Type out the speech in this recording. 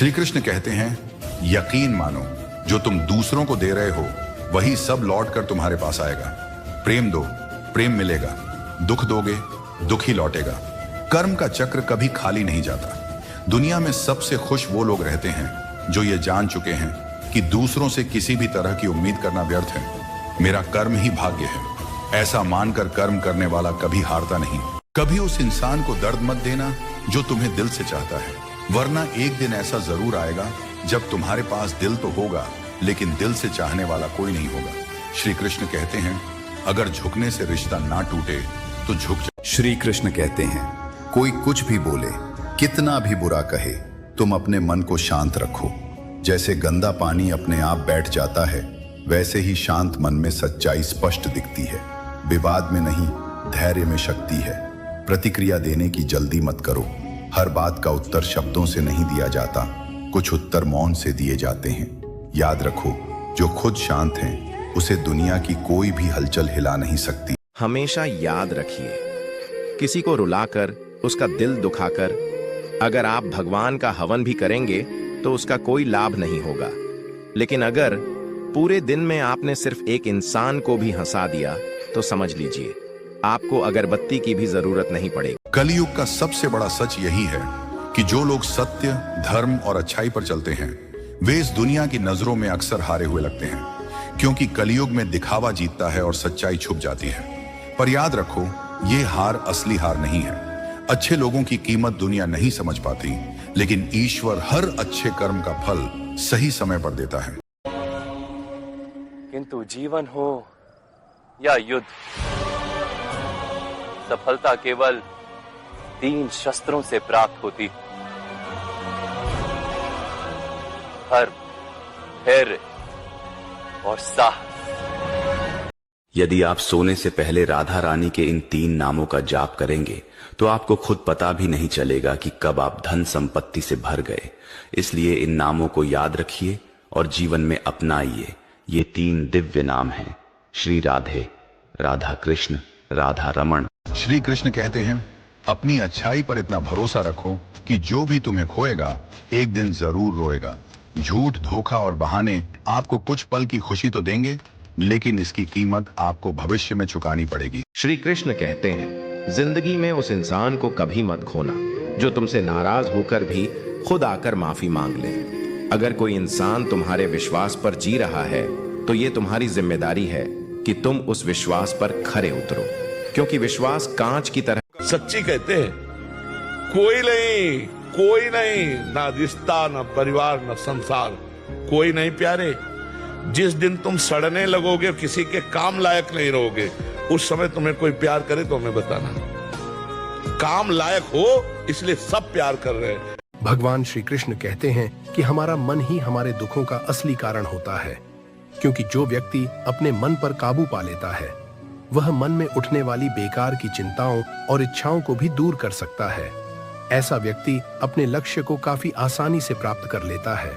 श्री कृष्ण कहते हैं, यकीन मानो जो तुम दूसरों को दे रहे हो वही सब लौट कर तुम्हारे पास आएगा। प्रेम दो, प्रेम मिलेगा। दुख दोगे, दुख ही लौटेगा। कर्म का चक्र कभी खाली नहीं जाता। दुनिया में सबसे खुश वो लोग रहते हैं जो ये जान चुके हैं कि दूसरों से किसी भी तरह की उम्मीद करना व्यर्थ है। मेरा कर्म ही भाग्य है, ऐसा मानकर कर्म करने वाला कभी हारता नहीं। कभी उस इंसान को दर्द मत देना जो तुम्हें दिल से चाहता है, वरना एक दिन ऐसा जरूर आएगा जब तुम्हारे पास दिल तो होगा लेकिन दिल से चाहने वाला कोई नहीं होगा। श्री कृष्ण कहते हैं, अगर झुकने से रिश्ता ना टूटे तो झुक जाओ। श्री कृष्ण कहते हैं, कोई कुछ भी बोले, कितना भी बुरा कहे, तुम अपने मन को शांत रखो। जैसे गंदा पानी अपने आप बैठ जाता है, वैसे ही शांत मन में सच्चाई स्पष्ट दिखती है। विवाद में नहीं, धैर्य में शक्ति है। प्रतिक्रिया देने की जल्दी मत करो। हर बात का उत्तर शब्दों से नहीं दिया जाता, कुछ उत्तर मौन से दिए जाते हैं। याद रखो, जो खुद शांत हैं, उसे दुनिया की कोई भी हलचल हिला नहीं सकती। हमेशा याद रखिए, किसी को रुलाकर, उसका दिल दुखाकर अगर आप भगवान का हवन भी करेंगे तो उसका कोई लाभ नहीं होगा। लेकिन अगर पूरे दिन में आपने सिर्फ एक इंसान को भी हंसा दिया तो समझ लीजिए आपको अगरबत्ती की भी जरूरत नहीं पड़ेगी। कलयुग का सबसे बड़ा सच यही है कि जो लोग सत्य, धर्म और अच्छाई पर चलते हैं वे इस दुनिया की नजरों में अक्सर हारे हुए लगते हैं, क्योंकि कलयुग में दिखावा जीतता है और सच्चाई छुप जाती है। पर याद रखो, ये हार असली हार नहीं है। अच्छे लोगों की कीमत दुनिया नहीं समझ पाती, लेकिन ईश्वर हर अच्छे कर्म का फल सही समय पर देता है। किंतु जीवन हो या युद्ध, सफलता केवल 3 शस्त्रों से प्राप्त होती: धर्म, धैर्य और साहस। यदि आप सोने से पहले राधा रानी के इन 3 नामों का जाप करेंगे तो आपको खुद पता भी नहीं चलेगा कि कब आप धन संपत्ति से भर गए। इसलिए इन नामों को याद रखिए और जीवन में अपनाइए। ये 3 दिव्य नाम हैं, श्री राधे, राधा कृष्ण, राधा रमण। श्री कृष्ण कहते हैं, अपनी अच्छाई पर इतना भरोसा रखो कि जो भी तुम्हें खोएगा एक दिन जरूर रोएगा। झूठ, धोखा और बहाने आपको कुछ पल की खुशी तो देंगे, लेकिन इसकी कीमत आपको भविष्य में चुकानी पड़ेगी। श्री कृष्ण कहते हैं, जिंदगी में उस इंसान को कभी मत खोना जो तुमसे नाराज होकर भी खुद आकर माफी मांग ले। अगर कोई इंसान तुम्हारे विश्वास पर जी रहा है तो ये तुम्हारी जिम्मेदारी है कि तुम उस विश्वास पर खरे उतरो, क्योंकि विश्वास कांच की तरह सच्ची कहते हैं। कोई नहीं, ना रिश्ता, ना परिवार, ना संसार, कोई नहीं प्यारे। जिस दिन तुम सड़ने लगोगे, किसी के काम लायक नहीं रहोगे, उस समय तुम्हें कोई प्यार करे तो हमें बताना। काम लायक हो इसलिए सब प्यार कर रहे हैं। भगवान श्री कृष्ण कहते हैं कि हमारा मन ही हमारे दुखों का असली कारण होता है, क्योंकि जो व्यक्ति अपने मन पर काबू पा लेता है वह मन में उठने वाली बेकार की चिंताओं और इच्छाओं को भी दूर कर सकता है। ऐसा व्यक्ति अपने लक्ष्य को काफी आसानी से प्राप्त कर लेता है।